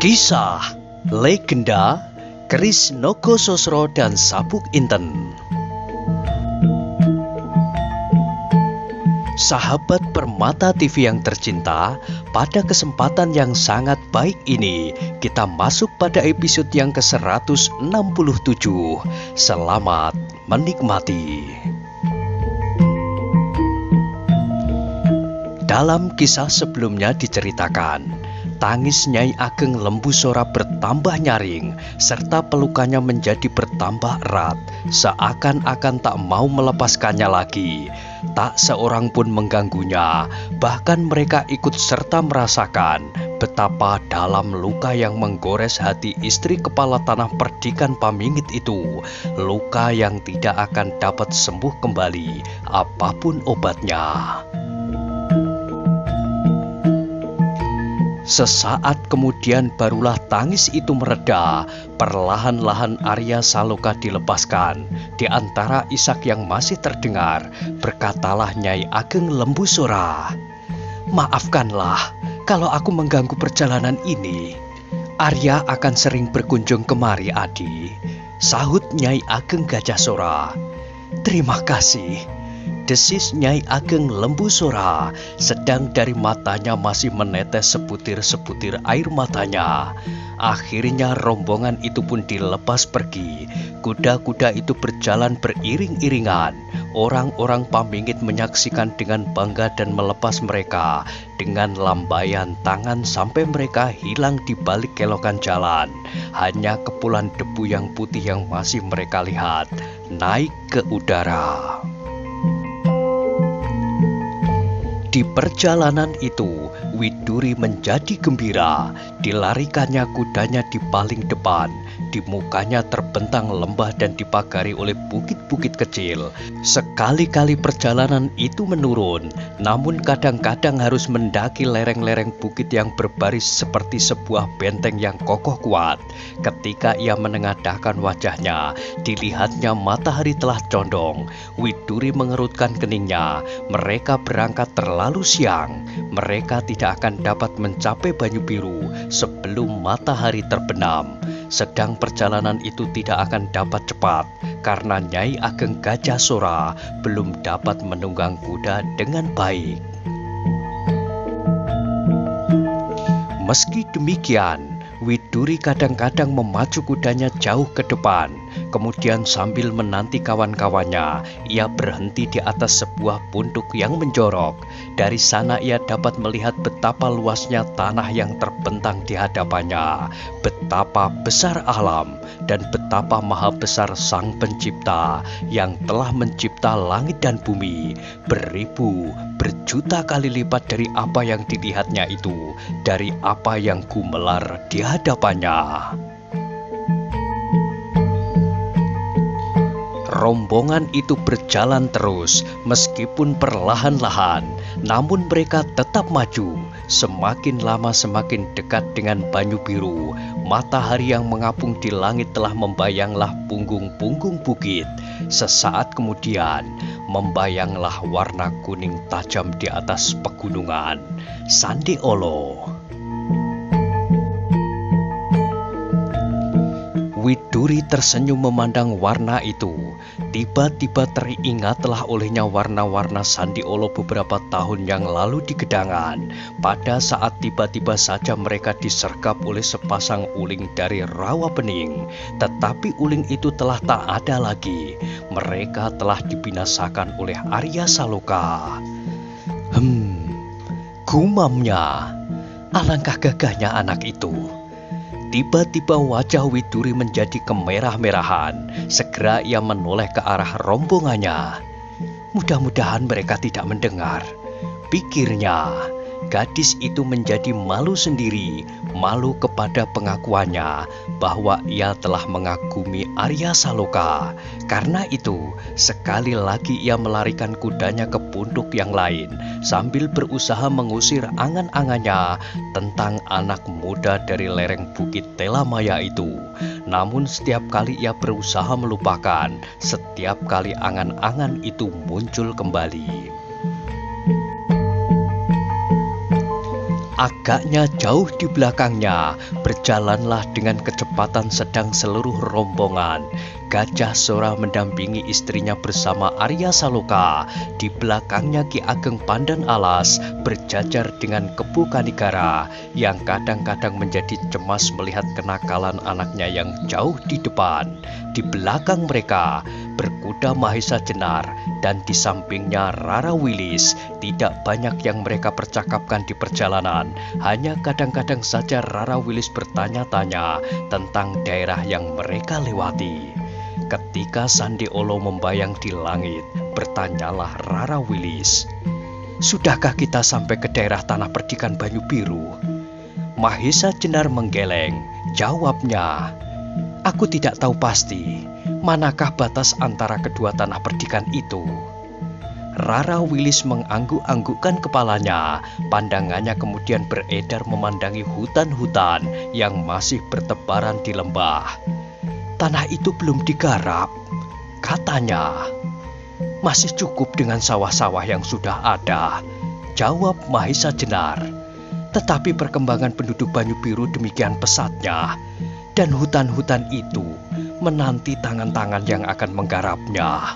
Kisah Legenda Keris Nogososro dan Sabuk Inten. Sahabat Permata TV yang tercinta, pada kesempatan yang sangat baik ini kita masuk pada episode yang ke-167. Selamat menikmati. Dalam kisah sebelumnya diceritakan, tangis Nyai Ageng Lembusora bertambah nyaring, serta pelukannya menjadi bertambah erat, seakan-akan tak mau melepaskannya lagi. Tak seorang pun mengganggunya, bahkan mereka ikut serta merasakan betapa dalam luka yang menggores hati istri kepala tanah Perdikan Pamingit itu, luka yang tidak akan dapat sembuh kembali apapun obatnya. Sesaat kemudian barulah tangis itu mereda. Perlahan-lahan Arya Saloka dilepaskan. Di antara isak yang masih terdengar, berkatalah Nyai Ageng Lembusora, "Maafkanlah kalau aku mengganggu perjalanan ini. Arya akan sering berkunjung kemari, Adi," sahut Nyai Ageng Gajasora. "Terima kasih," desis Nyai Ageng Lembusora, sedang dari matanya masih menetes sebutir-sebutir air matanya. Akhirnya rombongan itu pun dilepas pergi. Kuda-kuda itu berjalan beriring-iringan. Orang-orang Pamingit menyaksikan dengan bangga dan melepas mereka dengan lambaian tangan sampai mereka hilang di balik kelokan jalan. Hanya kepulan debu yang putih yang masih mereka lihat naik ke udara. Di perjalanan itu, Widuri menjadi gembira. Dilarikannya kudanya di paling depan. Di mukanya terbentang lembah dan dipagari oleh bukit-bukit kecil. Sekali-kali perjalanan itu menurun, namun kadang-kadang harus mendaki lereng-lereng bukit yang berbaris seperti sebuah benteng yang kokoh kuat. Ketika ia menengadahkan wajahnya, dilihatnya matahari telah condong. Widuri mengerutkan keningnya. Mereka berangkat terlalu siang. Mereka tidak akan dapat mencapai Banyu Biru sebelum matahari terbenam. Sedang perjalanan itu tidak akan dapat cepat karena Nyai Ageng Gajasora belum dapat menunggang kuda dengan baik. Meski demikian, Widuri kadang-kadang memacu kudanya jauh ke depan. Kemudian sambil menanti kawan-kawannya, ia berhenti di atas sebuah punduk yang menjorok. Dari sana ia dapat melihat betapa luasnya tanah yang terbentang di hadapannya, betapa besar alam, dan betapa maha besar Sang Pencipta yang telah mencipta langit dan bumi, beribu, berjuta kali lipat dari apa yang dilihatnya itu, dari apa yang gumelar di hadapannya. Rombongan itu berjalan terus, meskipun perlahan-lahan, namun mereka tetap maju. Semakin lama semakin dekat dengan Banyu Biru. Matahari yang mengapung di langit telah membayanglah punggung-punggung bukit. Sesaat kemudian, membayanglah warna kuning tajam di atas pegunungan Sandeolo. Widuri tersenyum memandang warna itu. Tiba-tiba teringatlah olehnya warna-warna Sandeolo beberapa tahun yang lalu di Gedangan. Pada saat tiba-tiba saja mereka disergap oleh sepasang uling dari Rawa Pening. Tetapi uling itu telah tak ada lagi. Mereka telah dibinasakan oleh Arya Saloka. Gumamnya, alangkah gagahnya anak itu. Tiba-tiba wajah Widuri menjadi kemerah-merahan. Segera ia menoleh ke arah rombongannya. Mudah-mudahan mereka tidak mendengar, pikirnya. Gadis itu menjadi malu sendiri, malu kepada pengakuannya bahwa ia telah mengagumi Arya Saloka. Karena itu, sekali lagi ia melarikan kudanya ke punduk yang lain, sambil berusaha mengusir angan-angannya tentang anak muda dari lereng bukit Telamaya itu. Namun setiap kali ia berusaha melupakan, setiap kali angan-angan itu muncul kembali. Agaknya jauh di belakangnya, berjalanlah dengan kecepatan sedang seluruh rombongan. Gajah Sora mendampingi istrinya bersama Arya Saloka. Di belakangnya Ki Ageng Pandan Alas berjajar dengan Kepu Kanigara yang kadang-kadang menjadi cemas melihat kenakalan anaknya yang jauh di depan. Di belakang mereka berkuda Mahesa Jenar dan di sampingnya Rara Wilis. Tidak banyak yang mereka percakapkan di perjalanan. Hanya kadang-kadang saja Rara Wilis bertanya-tanya tentang daerah yang mereka lewati. Ketika Sande Olo membayang di langit, bertanyalah Rara Wilis, "Sudahkah kita sampai ke daerah tanah perdikan Banyu Biru?" Mahesa Jenar menggeleng. Jawabnya, "Aku tidak tahu pasti. Manakah batas antara kedua tanah perdikan itu?" Rara Wilis mengangguk-anggukkan kepalanya. Pandangannya kemudian beredar memandangi hutan-hutan yang masih bertebaran di lembah. "Tanah itu belum digarap," katanya. "Masih cukup dengan sawah-sawah yang sudah ada," jawab Mahesa Jenar. "Tetapi perkembangan penduduk Banyu Biru demikian pesatnya, dan hutan-hutan itu menanti tangan-tangan yang akan menggarapnya."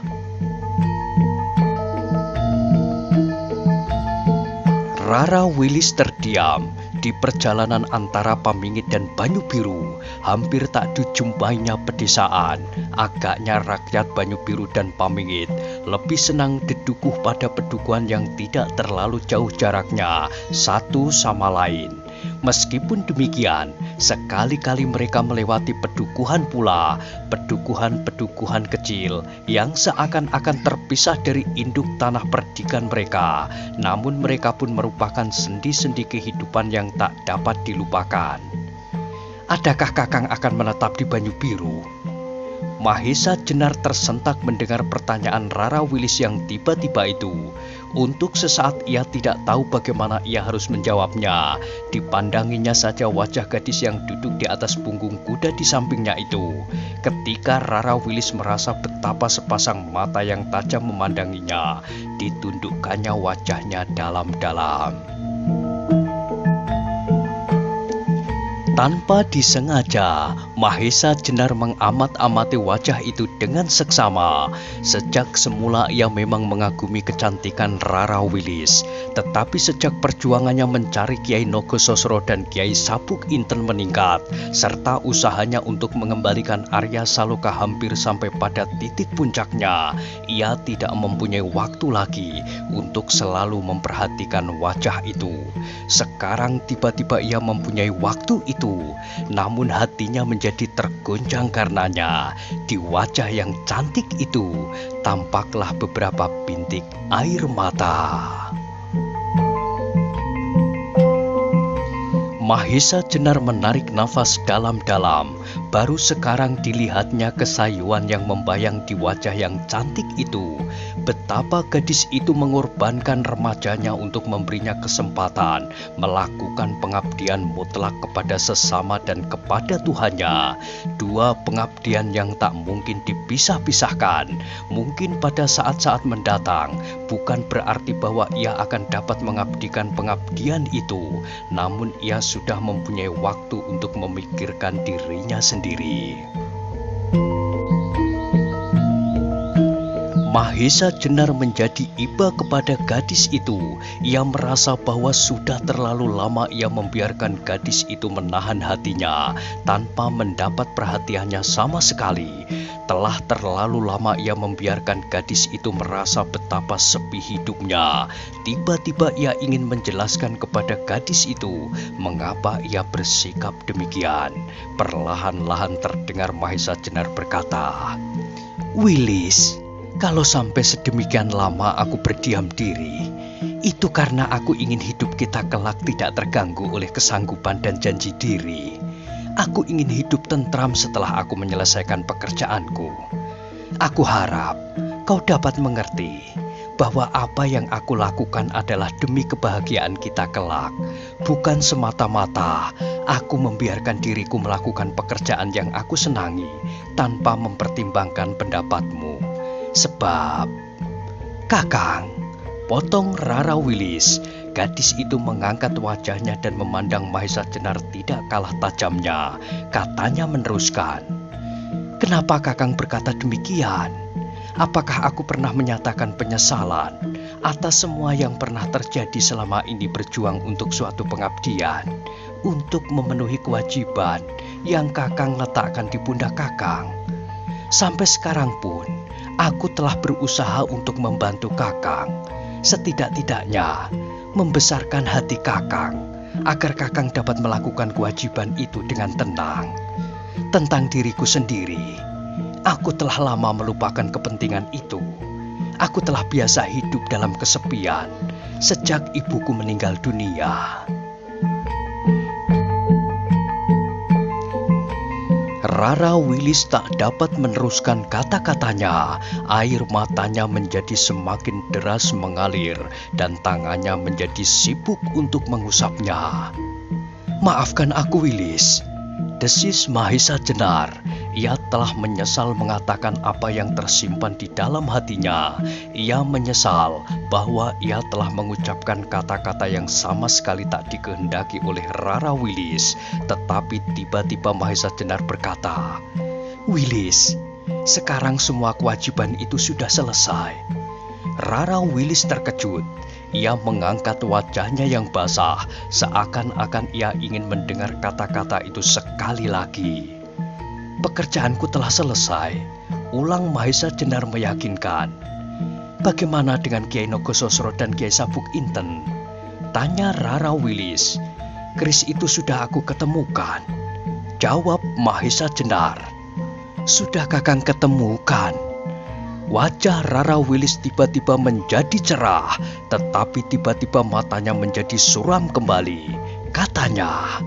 Rara Wilis terdiam. Di perjalanan antara Pamingit dan Banyu Biru, hampir tak dijumpainya pedesaan. Agaknya rakyat Banyu Biru dan Pamingit lebih senang dedukuh pada pedukuhan yang tidak terlalu jauh jaraknya satu sama lain. Meskipun demikian, sekali-kali mereka melewati pedukuhan pula, pedukuhan-pedukuhan kecil yang seakan-akan terpisah dari induk tanah perdikan mereka. Namun mereka pun merupakan sendi-sendi kehidupan yang tak dapat dilupakan. "Adakah Kakang akan menetap di Banyu Biru?" Mahesa Jenar tersentak mendengar pertanyaan Rara Wilis yang tiba-tiba itu. Untuk sesaat ia tidak tahu bagaimana ia harus menjawabnya. Dipandanginya saja wajah gadis yang duduk di atas punggung kuda di sampingnya itu. Ketika Rara Wilis merasa betapa sepasang mata yang tajam memandanginya, ditundukkannya wajahnya dalam-dalam. Tanpa disengaja, Mahesa Jenar mengamat-amati wajah itu dengan seksama. Sejak semula ia memang mengagumi kecantikan Rara Wilis. Tetapi sejak perjuangannya mencari Kiai Nogososro dan Kiai Sabuk Inten meningkat, serta usahanya untuk mengembalikan Arya Saloka hampir sampai pada titik puncaknya, ia tidak mempunyai waktu lagi untuk selalu memperhatikan wajah itu. Sekarang tiba-tiba ia mempunyai waktu itu. Namun hatinya menjadi tergoncang karenanya. Di wajah yang cantik itu tampaklah beberapa bintik air mata. Mahesa Jenar menarik nafas dalam-dalam. Baru sekarang dilihatnya kesayuan yang membayang di wajah yang cantik itu. Betapa gadis itu mengorbankan remajanya untuk memberinya kesempatan melakukan pengabdian mutlak kepada sesama dan kepada Tuhannya. Dua pengabdian yang tak mungkin dipisah-pisahkan. Mungkin pada saat-saat mendatang bukan berarti bahwa ia akan dapat mengabdikan pengabdian itu, namun ia sudah mempunyai waktu untuk memikirkan dirinya sendiri. Mahesa Jenar menjadi iba kepada gadis itu. Ia merasa bahwa sudah terlalu lama ia membiarkan gadis itu menahan hatinya tanpa mendapat perhatiannya sama sekali. Telah terlalu lama ia membiarkan gadis itu merasa betapa sepi hidupnya. Tiba-tiba ia ingin menjelaskan kepada gadis itu mengapa ia bersikap demikian. Perlahan-lahan terdengar Mahesa Jenar berkata, "Wilis, kalau sampai sedemikian lama aku berdiam diri, itu karena aku ingin hidup kita kelak tidak terganggu oleh kesanggupan dan janji diri. Aku ingin hidup tentram setelah aku menyelesaikan pekerjaanku. Aku harap kau dapat mengerti bahwa apa yang aku lakukan adalah demi kebahagiaan kita kelak. Bukan semata-mata aku membiarkan diriku melakukan pekerjaan yang aku senangi tanpa mempertimbangkan pendapatmu. Sebab..." "Kakang," potong Rara Wilis, Gadis itu mengangkat wajahnya dan memandang Mahesa Jenar tidak kalah tajamnya. Katanya meneruskan, "Kenapa Kakang berkata demikian? Apakah aku pernah menyatakan penyesalan atas semua yang pernah terjadi selama ini berjuang untuk suatu pengabdian, untuk memenuhi kewajiban yang Kakang letakkan di pundak Kakang? Sampai sekarang pun, aku telah berusaha untuk membantu Kakang, setidak-tidaknya membesarkan hati Kakang, agar Kakang dapat melakukan kewajiban itu dengan tenang. Tentang diriku sendiri, aku telah lama melupakan kepentingan itu. Aku telah biasa hidup dalam kesepian sejak ibuku meninggal dunia." Rara Wilis tak dapat meneruskan kata-katanya. Air matanya menjadi semakin deras mengalir dan tangannya menjadi sibuk untuk mengusapnya. "Maafkan aku, Wilis," desis Mahesa Jenar. Ia telah menyesal mengatakan apa yang tersimpan di dalam hatinya. Ia menyesal bahwa ia telah mengucapkan kata-kata yang sama sekali tak dikehendaki oleh Rara Wilis. Tetapi tiba-tiba Mahesa Jenar berkata, "Wilis, sekarang semua kewajiban itu sudah selesai." Rara Wilis terkejut. Ia mengangkat wajahnya yang basah, seakan-akan ia ingin mendengar kata-kata itu sekali lagi. "Pekerjaanku telah selesai," ulang Mahesa Jenar meyakinkan. "Bagaimana dengan Kiai Nogososro dan Kiai Sabuk Inten?" tanya Rara Wilis. "Keris itu sudah aku ketemukan," jawab Mahesa Jenar. "Sudah Kakang ketemukan?" Wajah Rara Wilis tiba-tiba menjadi cerah, tetapi tiba-tiba matanya menjadi suram kembali. Katanya,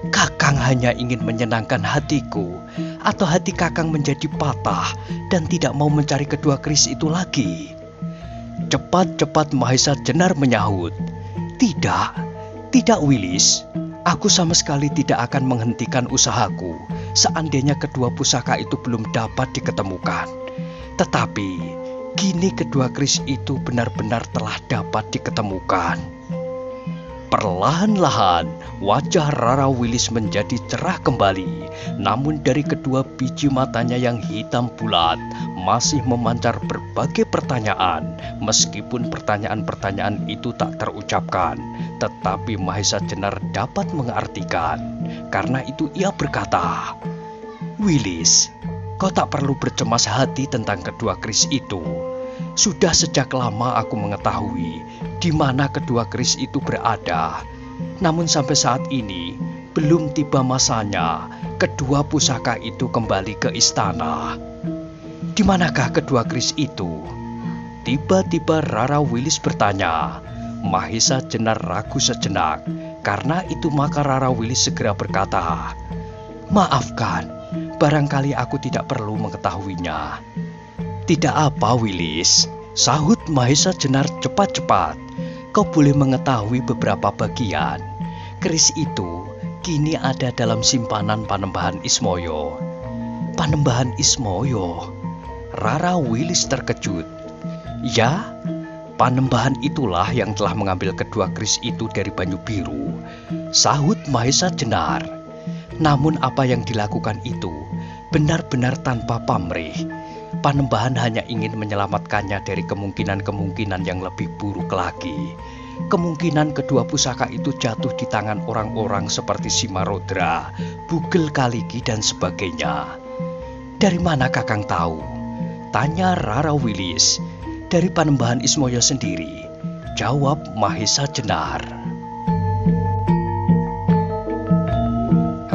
"Kakang hanya ingin menyenangkan hatiku, atau hati Kakang menjadi patah dan tidak mau mencari kedua keris itu lagi?" Cepat-cepat Mahesa Jenar menyahut, Tidak Wilis. Aku sama sekali tidak akan menghentikan usahaku seandainya kedua pusaka itu belum dapat diketemukan. Tetapi kini kedua keris itu benar-benar telah dapat diketemukan." Perlahan-lahan wajah Rara Wilis menjadi cerah kembali. Namun dari kedua biji matanya yang hitam bulat masih memancar berbagai pertanyaan. Meskipun pertanyaan-pertanyaan itu tak terucapkan, tetapi Mahesa Jenar dapat mengartikan. Karena itu ia berkata, "Wilis, kau tak perlu bercemas hati tentang kedua keris itu. Sudah sejak lama aku mengetahui di mana kedua keris itu berada. Namun sampai saat ini belum tiba masanya kedua pusaka itu kembali ke istana." "Di manakah kedua keris itu?" tiba-tiba Rara Wilis bertanya. Mahesa Jenar ragu sejenak. Karena itu maka Rara Wilis segera berkata, "Maafkan, barangkali aku tidak perlu mengetahuinya." "Tidak apa, Wilis," sahut Mahesa Jenar cepat-cepat. "Kau boleh mengetahui beberapa bagian. Keris itu kini ada dalam simpanan Panembahan Ismoyo." "Panembahan Ismoyo?" Rara Wilis terkejut. "Ya, Panembahan itulah yang telah mengambil kedua keris itu dari Banyu Biru," sahut Mahesa Jenar. "Namun apa yang dilakukan itu benar-benar tanpa pamrih. Panembahan hanya ingin menyelamatkannya dari kemungkinan-kemungkinan yang lebih buruk lagi. Kemungkinan kedua pusaka itu jatuh di tangan orang-orang seperti Simarodra, Bugel Kaligi, dan sebagainya." "Dari mana Kakang tahu?" tanya Rara Wilis. "Dari Panembahan Ismoyo sendiri," jawab Mahesa Jenar.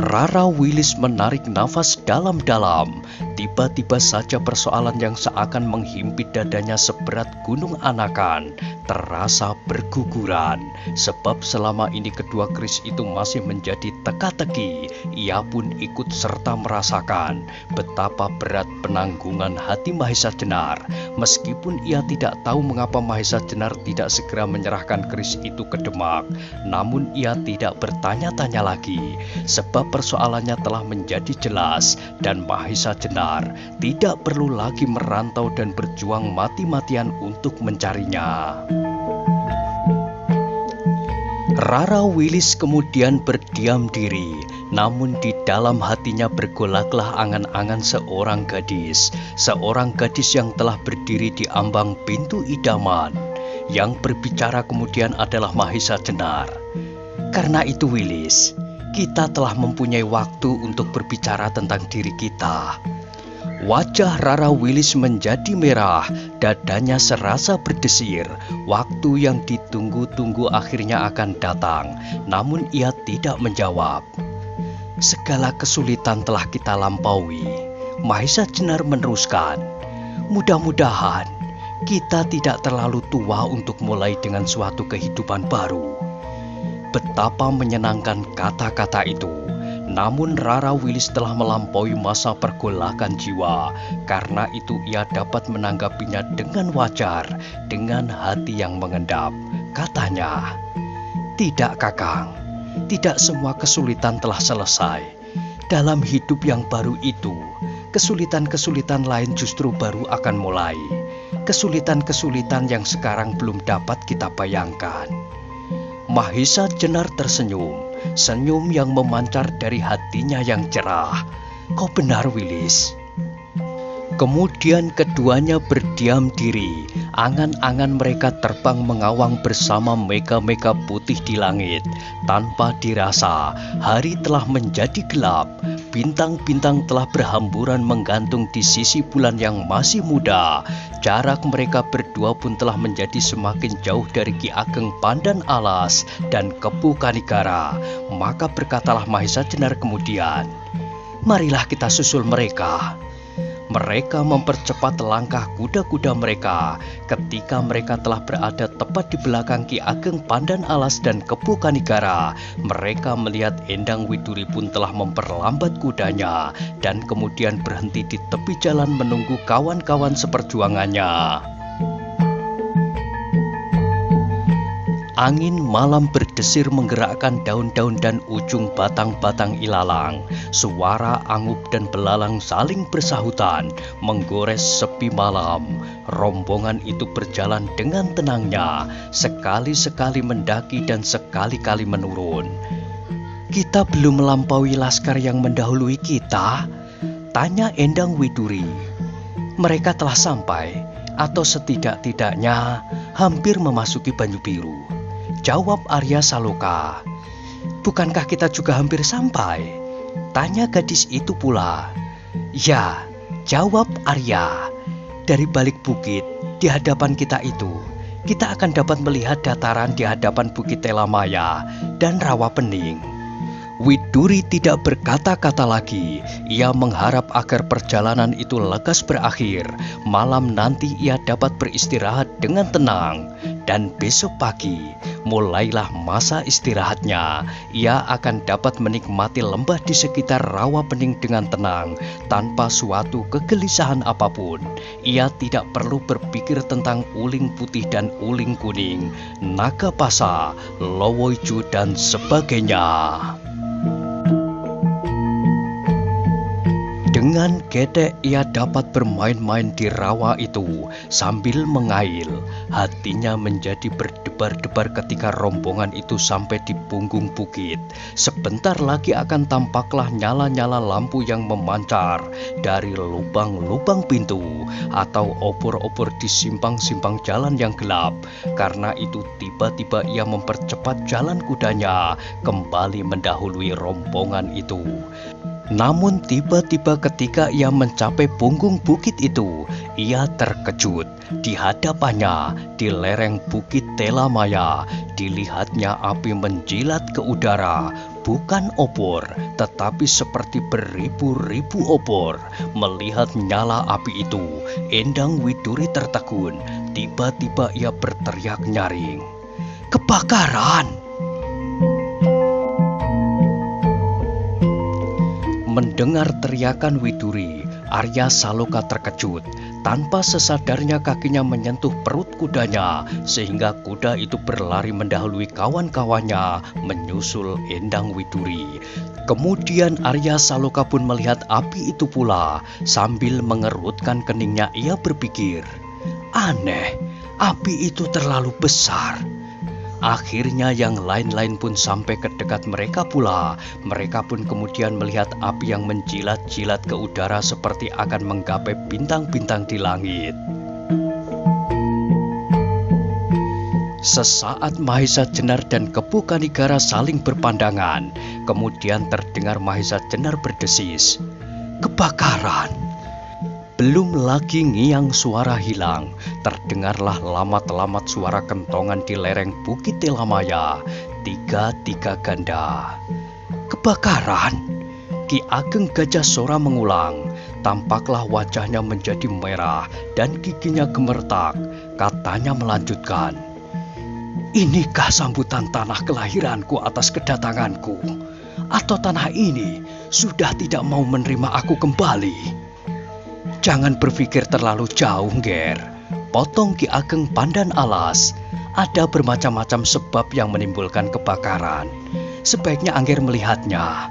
Rara Wilis menarik nafas dalam-dalam. Tiba-tiba saja persoalan yang seakan menghimpit dadanya seberat gunung anakan terasa berguguran. Sebab selama ini kedua keris itu masih menjadi teka-teki. Ia pun ikut serta merasakan betapa berat penanggungan hati Mahesa Jenar. Meskipun ia tidak tahu mengapa Mahesa Jenar tidak segera menyerahkan keris itu ke Demak. Namun ia tidak bertanya-tanya lagi. Sebab persoalannya telah menjadi jelas dan Mahesa Jenar tidak perlu lagi merantau dan berjuang mati-matian untuk mencarinya. Rara Wilis kemudian berdiam diri, namun di dalam hatinya bergolaklah angan-angan seorang gadis yang telah berdiri di ambang pintu idaman. Yang berbicara kemudian adalah Mahesa Jenar. Karena itu Wilis, kita telah mempunyai waktu untuk berbicara tentang diri kita. Wajah Rara Wilis menjadi merah, dadanya serasa berdesir. Waktu yang ditunggu-tunggu akhirnya akan datang, namun ia tidak menjawab. Segala kesulitan telah kita lampaui, Mahesa Jenar meneruskan. Mudah-mudahan kita tidak terlalu tua untuk mulai dengan suatu kehidupan baru. Betapa menyenangkan kata-kata itu. Namun Rara Wilis telah melampaui masa pergolakan jiwa. Karena itu ia dapat menanggapinya dengan wajar, dengan hati yang mengendap. Katanya, "Tidak Kakang, tidak semua kesulitan telah selesai. Dalam hidup yang baru itu, kesulitan-kesulitan lain justru baru akan mulai. Kesulitan-kesulitan yang sekarang belum dapat kita bayangkan." Mahesa Jenar tersenyum, senyum yang memancar dari hatinya yang cerah. "Kau benar Wilis." Kemudian keduanya berdiam diri. Angan-angan mereka terbang mengawang bersama mega-mega putih di langit. Tanpa dirasa, hari telah menjadi gelap. Bintang-bintang telah berhamburan menggantung di sisi bulan yang masih muda. Jarak mereka berdua pun telah menjadi semakin jauh dari Ki Ageng Pandan Alas dan Kepu Kanigara. Maka berkatalah Mahesa Jenar kemudian, "Marilah kita susul mereka." Mereka mempercepat langkah kuda-kuda mereka. Ketika mereka telah berada tepat di belakang Ki Ageng Pandan Alas dan Kepu Kanigara, mereka melihat Endang Widuri pun telah memperlambat kudanya dan kemudian berhenti di tepi jalan menunggu kawan-kawan seperjuangannya. Angin malam berdesir menggerakkan daun-daun dan ujung batang-batang ilalang. Suara angup dan belalang saling bersahutan, menggores sepi malam. Rombongan itu berjalan dengan tenangnya, sekali-sekali mendaki dan sekali-kali menurun. "Kita belum melampaui laskar yang mendahului kita?" tanya Endang Widuri. "Mereka telah sampai, atau setidak-tidaknya hampir memasuki Banyu Biru," jawab Arya Saloka. "Bukankah kita juga hampir sampai?" tanya gadis itu pula. "Ya," jawab Arya. "Dari balik bukit di hadapan kita itu, kita akan dapat melihat dataran di hadapan Bukit Telamaya dan Rawa Pening." Widuri tidak berkata-kata lagi. Ia mengharap agar perjalanan itu lekas berakhir. Malam nanti ia dapat beristirahat dengan tenang. Dan besok pagi, mulailah masa istirahatnya. Ia akan dapat menikmati lembah di sekitar Rawa Pening dengan tenang, tanpa suatu kegelisahan apapun. Ia tidak perlu berpikir tentang uling putih dan uling kuning, naga pasa, lowoiju, dan sebagainya. Dengan gedek ia dapat bermain-main di rawa itu sambil mengail. Hatinya menjadi berdebar-debar ketika rombongan itu sampai di punggung bukit. Sebentar lagi akan tampaklah nyala-nyala lampu yang memancar dari lubang-lubang pintu atau obor-obor di simpang-simpang jalan yang gelap. Karena itu tiba-tiba ia mempercepat jalan kudanya kembali mendahului rombongan itu. Namun tiba-tiba ketika ia mencapai punggung bukit itu, ia terkejut. Di hadapannya, di lereng Bukit Telamaya, dilihatnya api menjilat ke udara. Bukan obor, tetapi seperti beribu-ribu obor. Melihat nyala api itu, Endang Widuri tertegun. Tiba-tiba ia berteriak nyaring, "Kebakaran!" Mendengar teriakan Widuri, Arya Saloka terkejut. Tanpa sesadarnya kakinya menyentuh perut kudanya, sehingga kuda itu berlari mendahului kawan-kawannya menyusul Endang Widuri. Kemudian Arya Saloka pun melihat api itu pula. Sambil mengerutkan keningnya ia berpikir, "Aneh, api itu terlalu besar." Akhirnya yang lain-lain pun sampai ke dekat mereka pula. Mereka pun kemudian melihat api yang menjilat-jilat ke udara seperti akan menggapai bintang-bintang di langit. Sesaat Mahesa Jenar dan Kepu Kanigara saling berpandangan. Kemudian terdengar Mahesa Jenar berdesis, "Kebakaran!" Belum lagi ngiang suara hilang, terdengarlah lamat-lamat suara kentongan di lereng Bukit Telamaya. Tiga ganda. "Kebakaran!" Ki Ageng Gajah Sora mengulang. Tampaklah wajahnya menjadi merah dan giginya gemertak. Katanya melanjutkan, "Inikah sambutan tanah kelahiranku atas kedatanganku? Atau tanah ini sudah tidak mau menerima aku kembali?" "Jangan berpikir terlalu jauh, Nger," potong Ki Ageng Pandan Alas. "Ada bermacam-macam sebab yang menimbulkan kebakaran. Sebaiknya Angger melihatnya."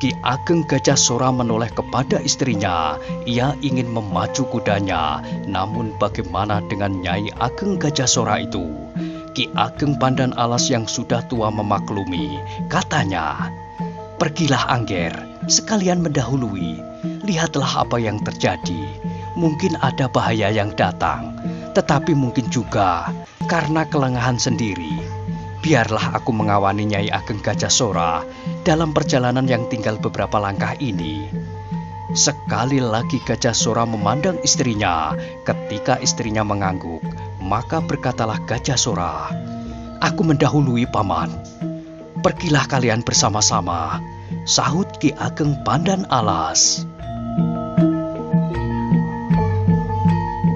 Ki Ageng Gajah Sora menoleh kepada istrinya. Ia ingin memacu kudanya. Namun bagaimana dengan Nyai Ageng Gajah Sora itu? Ki Ageng Pandan Alas yang sudah tua memaklumi. Katanya, "Pergilah Angger, sekalian mendahului. Lihatlah apa yang terjadi. Mungkin ada bahaya yang datang, tetapi mungkin juga karena kelengahan sendiri. Biarlah aku mengawani Nyai Ageng Gajah Sora dalam perjalanan yang tinggal beberapa langkah ini." Sekali lagi Gajah Sora memandang istrinya. Ketika istrinya mengangguk, maka berkatalah Gajah Sora, "Aku mendahului, Paman." "Pergilah kalian bersama-sama," sahut Ki Ageng Pandan Alas.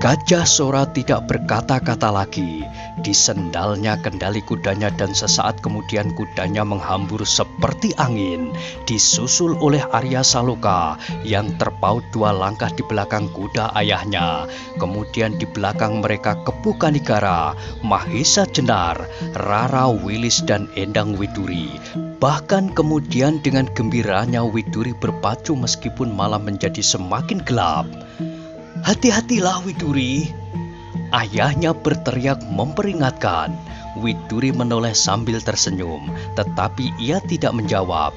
Gajah Sora tidak berkata-kata lagi. Disendalnya kendali kudanya dan sesaat kemudian kudanya menghambur seperti angin. Disusul oleh Arya Saloka yang terpaut 2 langkah di belakang kuda ayahnya. Kemudian di belakang mereka Kepu Kanigara, Mahesa Jenar, Rara Wilis dan Endang Widuri. Bahkan kemudian dengan gembiranya Widuri berpacu meskipun malam menjadi semakin gelap. "Hati-hatilah Widuri!" Ayahnya berteriak memperingatkan. Widuri menoleh sambil tersenyum, tetapi ia tidak menjawab.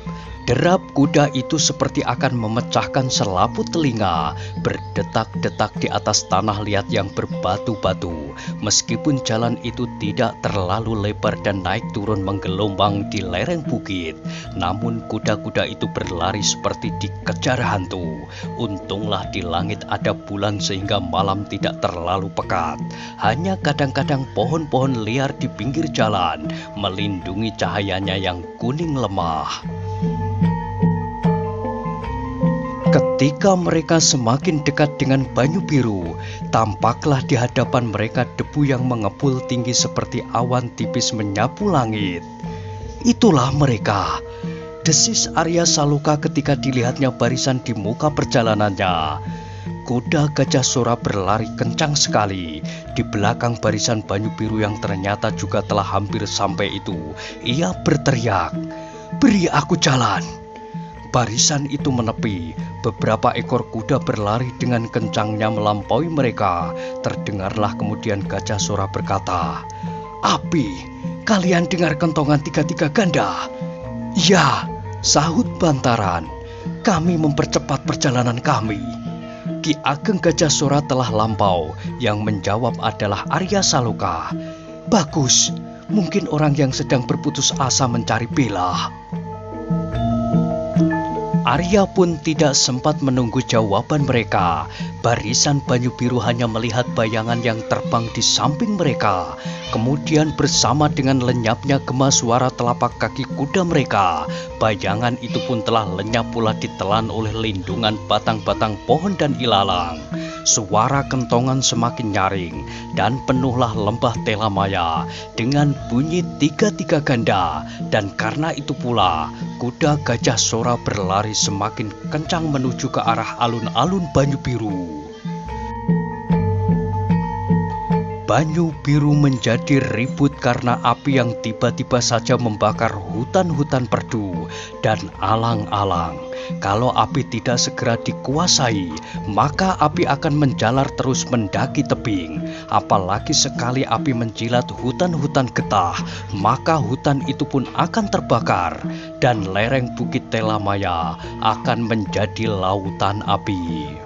Derap kuda itu seperti akan memecahkan selaput telinga, berdetak-detak di atas tanah liat yang berbatu-batu. Meskipun jalan itu tidak terlalu lebar dan naik turun menggelombang di lereng bukit, namun kuda-kuda itu berlari seperti dikejar hantu. Untunglah di langit ada bulan sehingga malam tidak terlalu pekat. Hanya kadang-kadang pohon-pohon liar di pinggir jalan melindungi cahayanya yang kuning lemah. Ketika mereka semakin dekat dengan Banyu Biru, tampaklah di hadapan mereka debu yang mengepul tinggi seperti awan tipis menyapu langit. "Itulah mereka," desis Arya Saloka ketika dilihatnya barisan di muka perjalanannya. Kuda Gajah Sora berlari kencang sekali. Di belakang barisan Banyu Biru yang ternyata juga telah hampir sampai itu, ia berteriak, "Beri aku jalan!" Barisan itu menepi. Beberapa ekor kuda berlari dengan kencangnya melampaui mereka. Terdengarlah kemudian Gajah Sora berkata, "Api, kalian dengar kentongan 3 ganda?" "Ya," sahut Bantaran, "kami mempercepat perjalanan kami." Ki Ageng Gajah Sora telah lampau. Yang menjawab adalah Arya Saloka. "Bagus, mungkin orang yang sedang berputus asa mencari bela." Arya pun tidak sempat menunggu jawaban mereka. Barisan Banyu Biru hanya melihat bayangan yang terbang di samping mereka. Kemudian bersama dengan lenyapnya gema suara telapak kaki kuda mereka, bayangan itu pun telah lenyap pula ditelan oleh lindungan batang-batang pohon dan ilalang. Suara kentongan semakin nyaring dan penuhlah lembah Telamaya dengan bunyi 3 ganda. Dan karena itu pula kuda Gajah Sora berlari semakin kencang menuju ke arah alun-alun Banyu Biru. Banyu Biru menjadi ribut karena api yang tiba-tiba saja membakar hutan-hutan perdu dan alang-alang. Kalau api tidak segera dikuasai, maka api akan menjalar terus mendaki tebing. Apalagi sekali api menjilat hutan-hutan getah, maka hutan itu pun akan terbakar dan lereng Bukit Telamaya akan menjadi lautan api.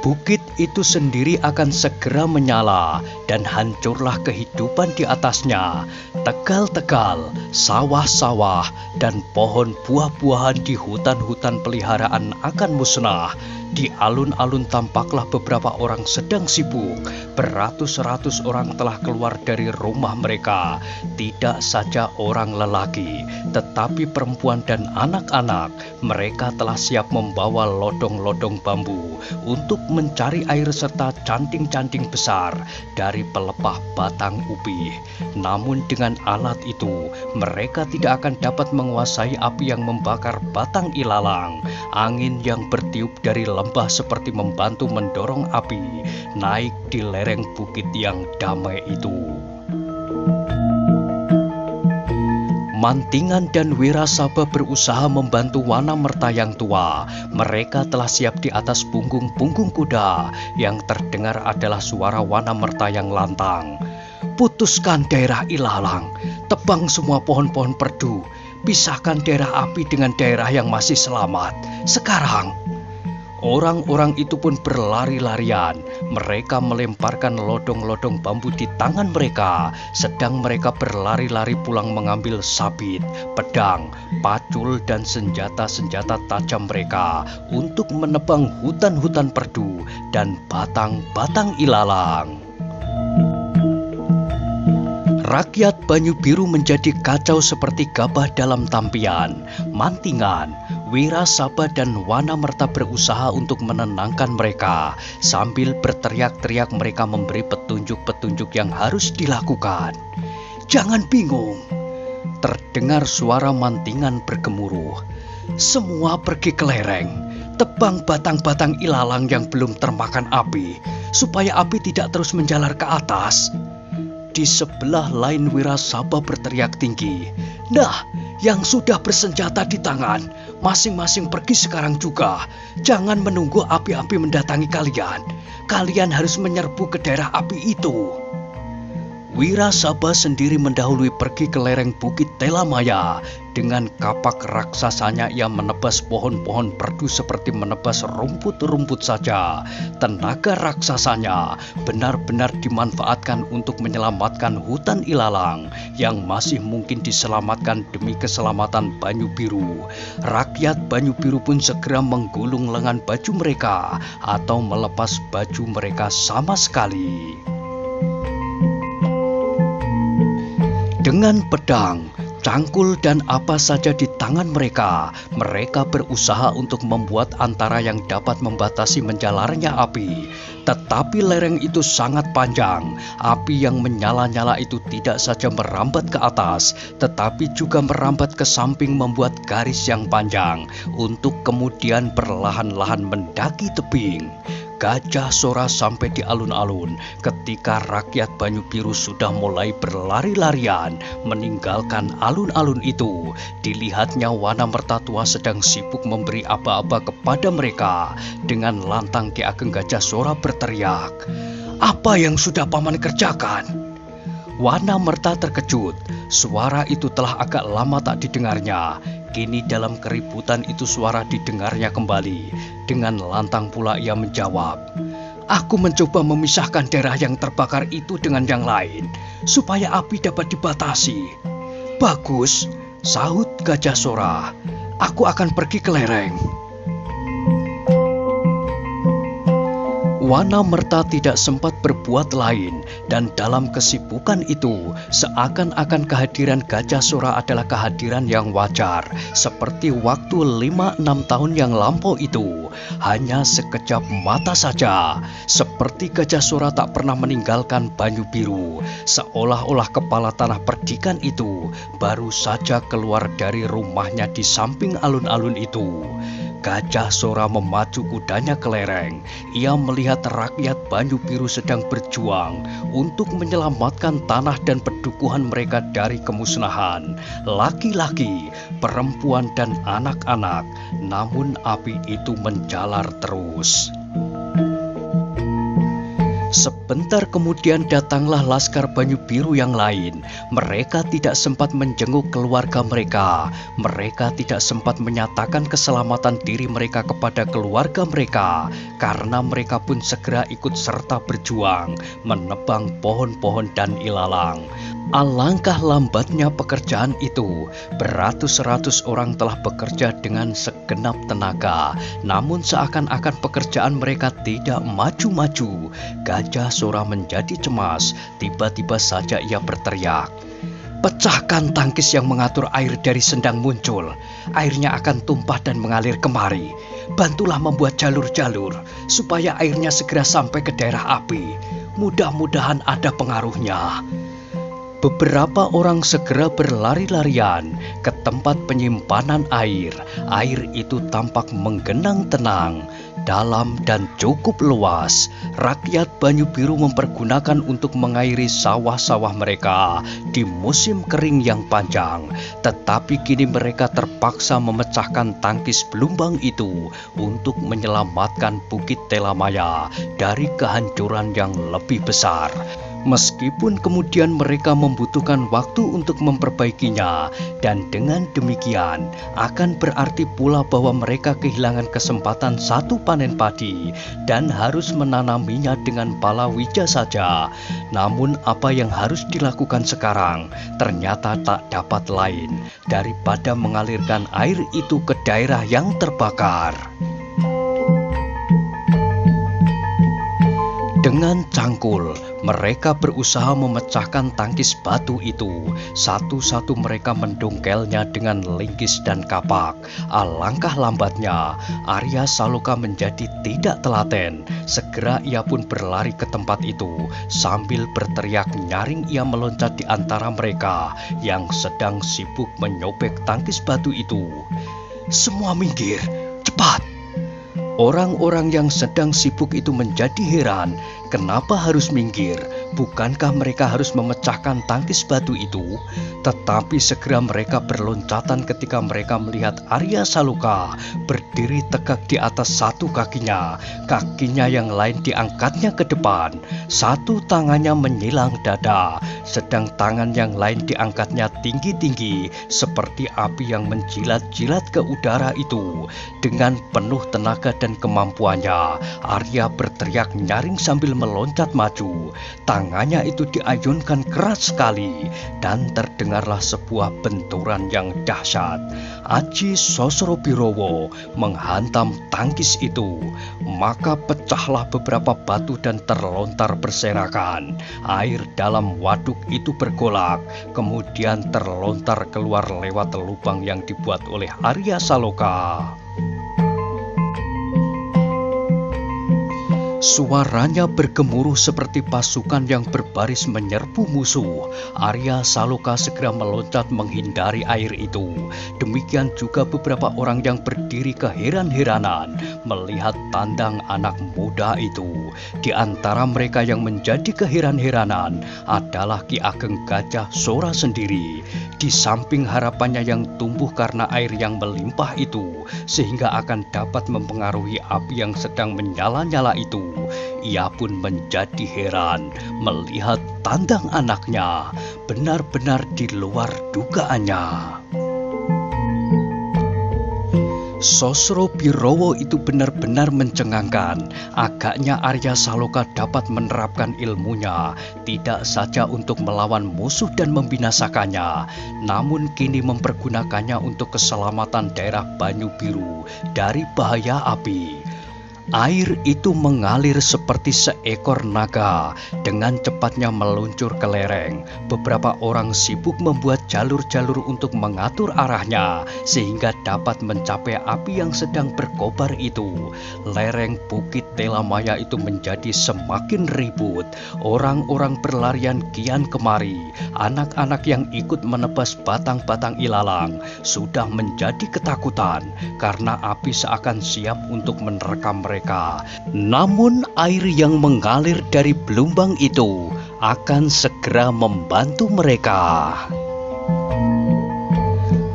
Bukit itu sendiri akan segera menyala dan hancurlah kehidupan di atasnya. Tegal-tegal, sawah-sawah, dan pohon buah-buahan di hutan-hutan peliharaan akan musnah. Di alun-alun tampaklah beberapa orang sedang sibuk. Beratus-ratus orang telah keluar dari rumah mereka. Tidak saja orang lelaki, tetapi perempuan dan anak-anak. Mereka telah siap membawa lodong-lodong bambu untuk mencari air serta canting-canting besar dari pelepah batang ubi. Namun dengan alat itu, mereka tidak akan dapat menguasai api yang membakar batang ilalang. Angin yang bertiup dari lembah seperti membantu mendorong api naik di lereng bukit yang damai itu. Mantingan dan Wirasaba berusaha membantu Wanamerta yang tua. Mereka telah siap di atas punggung-punggung kuda. Yang terdengar adalah suara Wanamerta yang lantang. Putuskan daerah ilalang, tebang semua pohon-pohon perdu, pisahkan daerah api dengan daerah yang masih selamat. Sekarang. Orang-orang itu pun berlari-larian. Mereka melemparkan lodong-lodong bambu di tangan mereka. Sedang mereka berlari-lari pulang mengambil sabit, pedang, pacul, dan senjata-senjata tajam mereka untuk menebang hutan-hutan perdu dan batang-batang ilalang. Rakyat Banyu Biru menjadi kacau seperti gabah dalam tampian. Mantingan, Wirasaba dan Wanamerta berusaha untuk menenangkan mereka. Sambil berteriak-teriak mereka memberi petunjuk-petunjuk yang harus dilakukan. Jangan bingung. Terdengar suara Mantingan bergemuruh. Semua pergi ke lereng. Tebang batang-batang ilalang yang belum termakan api, supaya api tidak terus menjalar ke atas. Di sebelah lain Wirasaba berteriak tinggi. Nah, yang sudah bersenjata di tangan, masing-masing pergi sekarang juga. Jangan menunggu api-api mendatangi kalian. Kalian harus menyerbu ke daerah api itu. Wirasaba sendiri mendahului pergi ke lereng Bukit Telamaya. Dengan kapak raksasanya ia menebas pohon-pohon perdu seperti menebas rumput-rumput saja. Tenaga raksasanya benar-benar dimanfaatkan untuk menyelamatkan hutan ilalang yang masih mungkin diselamatkan demi keselamatan Banyu Biru. Rakyat Banyu Biru pun segera menggulung lengan baju mereka atau melepas baju mereka sama sekali. Dengan pedang, cangkul, dan apa saja di tangan mereka, mereka berusaha untuk membuat antara yang dapat membatasi menjalarnya api. Tetapi lereng itu sangat panjang. Api yang menyala-nyala itu tidak saja merambat ke atas, tetapi juga merambat ke samping membuat garis yang panjang untuk kemudian perlahan-lahan mendaki tebing. Gajah Sora sampai di alun-alun ketika rakyat Banyu Biru sudah mulai berlari-larian meninggalkan alun-alun itu. Dilihatnya Wanamerta tua sedang sibuk memberi aba-aba kepada mereka. Dengan lantang Ki Ageng Gajah Sora berteriak, "Apa yang sudah paman kerjakan?" Wanamerta terkejut. Suara itu telah agak lama tak didengarnya. Kini dalam keributan itu suara didengarnya kembali. Dengan lantang pula ia menjawab, "Aku mencoba memisahkan daerah yang terbakar itu dengan yang lain, supaya api dapat dibatasi." "Bagus," sahut Gajah Sora. "Aku akan pergi ke lereng." Wanamerta tidak sempat berbuat lain, dan dalam kesibukan itu, seakan-akan kehadiran Gajah Sora adalah kehadiran yang wajar, seperti waktu 5-6 tahun yang lampau itu. Hanya sekejap mata saja, seperti Gajah Sora tak pernah meninggalkan Banyu Biru, seolah-olah kepala tanah perdikan itu baru saja keluar dari rumahnya di samping alun-alun itu. Gajah Sora memacu kudanya ke lereng. Ia melihat rakyat Banyu Biru sedang berjuang untuk menyelamatkan tanah dan pedukuhan mereka dari kemusnahan. Laki-laki, perempuan, dan anak-anak. Namun api itu menjalar terus. Sebentar kemudian datanglah laskar Banyu Biru yang lain. Mereka tidak sempat menjenguk keluarga mereka. Mereka tidak sempat menyatakan keselamatan diri mereka kepada keluarga mereka, karena mereka pun segera ikut serta berjuang, menebang pohon-pohon dan ilalang. Alangkah lambatnya pekerjaan itu. Beratus-ratus orang telah bekerja dengan segenap tenaga, namun seakan-akan pekerjaan mereka tidak maju-maju. Gajah Sora menjadi cemas. Tiba-tiba saja ia berteriak, "Pecahkan tangkis yang mengatur air dari sendang muncul. Airnya akan tumpah dan mengalir kemari. Bantulah membuat jalur-jalur supaya airnya segera sampai ke daerah api. Mudah-mudahan ada pengaruhnya." Beberapa orang segera berlari-larian ke tempat penyimpanan air. Air itu tampak menggenang tenang, dalam dan cukup luas. Rakyat Banyu Biru mempergunakan untuk mengairi sawah-sawah mereka di musim kering yang panjang. Tetapi kini mereka terpaksa memecahkan tangkis belumbang itu untuk menyelamatkan Bukit Telamaya dari kehancuran yang lebih besar. Meskipun kemudian mereka membutuhkan waktu untuk memperbaikinya, dan dengan demikian akan berarti pula bahwa mereka kehilangan kesempatan satu panen padi dan harus menanaminya dengan palawija saja. Namun apa yang harus dilakukan sekarang ternyata tak dapat lain daripada mengalirkan air itu ke daerah yang terbakar. Dengan cangkul, mereka berusaha memecahkan tangkis batu itu. Satu-satu mereka mendongkelnya dengan linggis dan kapak. Alangkah lambatnya, Arya Saloka menjadi tidak telaten. Segera ia pun berlari ke tempat itu. Sambil berteriak nyaring ia meloncat di antara mereka yang sedang sibuk menyobek tangkis batu itu. "Semua minggir, cepat!" Orang-orang yang sedang sibuk itu menjadi heran, kenapa harus minggir? Bukankah mereka harus memecahkan tangkis batu itu? Tetapi segera mereka berloncatan ketika mereka melihat Arya Saloka berdiri tegak di atas satu kakinya. Kakinya yang lain diangkatnya ke depan. Satu tangannya menyilang dada, sedang tangan yang lain diangkatnya tinggi-tinggi seperti api yang menjilat-jilat ke udara itu. Dengan penuh tenaga dan kemampuannya, Arya berteriak nyaring sambil meloncat maju. Tangannya itu diayunkan keras sekali dan terdengarlah sebuah benturan yang dahsyat. Aji Sosrobirowo menghantam tangkis itu, maka pecahlah beberapa batu dan terlontar berserakan. Air dalam waduk itu bergolak, kemudian terlontar keluar lewat lubang yang dibuat oleh Arya Saloka. Suaranya bergemuruh seperti pasukan yang berbaris menyerbu musuh. Arya Saloka segera meloncat menghindari air itu. Demikian juga beberapa orang yang berdiri keheran-heranan melihat tandang anak muda itu. Di antara mereka yang menjadi keheran-heranan adalah Ki Ageng Gajah Sora sendiri. Di samping harapannya yang tumbuh karena air yang melimpah itu, sehingga akan dapat mempengaruhi api yang sedang menyala-nyala itu, ia pun menjadi heran melihat tandang anaknya benar-benar di luar dugaannya. Sosrobirowo itu benar-benar mencengangkan. Agaknya Arya Saloka dapat menerapkan ilmunya tidak saja untuk melawan musuh dan membinasakannya, namun kini mempergunakannya untuk keselamatan daerah Banyu Biru dari bahaya api. Air itu mengalir seperti seekor naga, dengan cepatnya meluncur ke lereng. Beberapa orang sibuk membuat jalur-jalur untuk mengatur arahnya, sehingga dapat mencapai api yang sedang berkobar itu. Lereng Bukit Telamaya itu menjadi semakin ribut. Orang-orang berlarian kian kemari. Anak-anak yang ikut menebas batang-batang ilalang sudah menjadi ketakutan, karena api seakan siap untuk menerkam mereka. Namun air yang mengalir dari belumbang itu akan segera membantu mereka.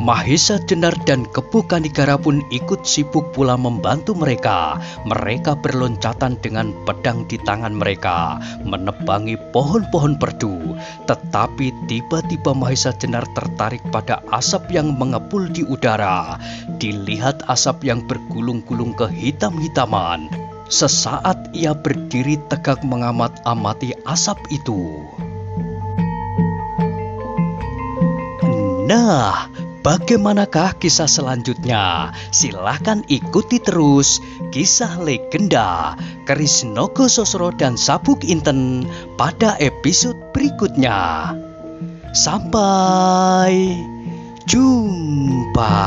Mahesa Jenar dan Kepu Kanigara pun ikut sibuk pula membantu mereka. Mereka berloncatan dengan pedang di tangan mereka, menebangi pohon-pohon perdu. Tetapi tiba-tiba Mahesa Jenar tertarik pada asap yang mengepul di udara. Dilihat asap yang bergulung-gulung kehitam-hitaman. Sesaat ia berdiri tegak mengamat-amati asap itu. Nah, bagaimanakah kisah selanjutnya? Silahkan ikuti terus kisah legenda Keris Nogo Sosro dan Sabuk Inten pada episode berikutnya. Sampai jumpa.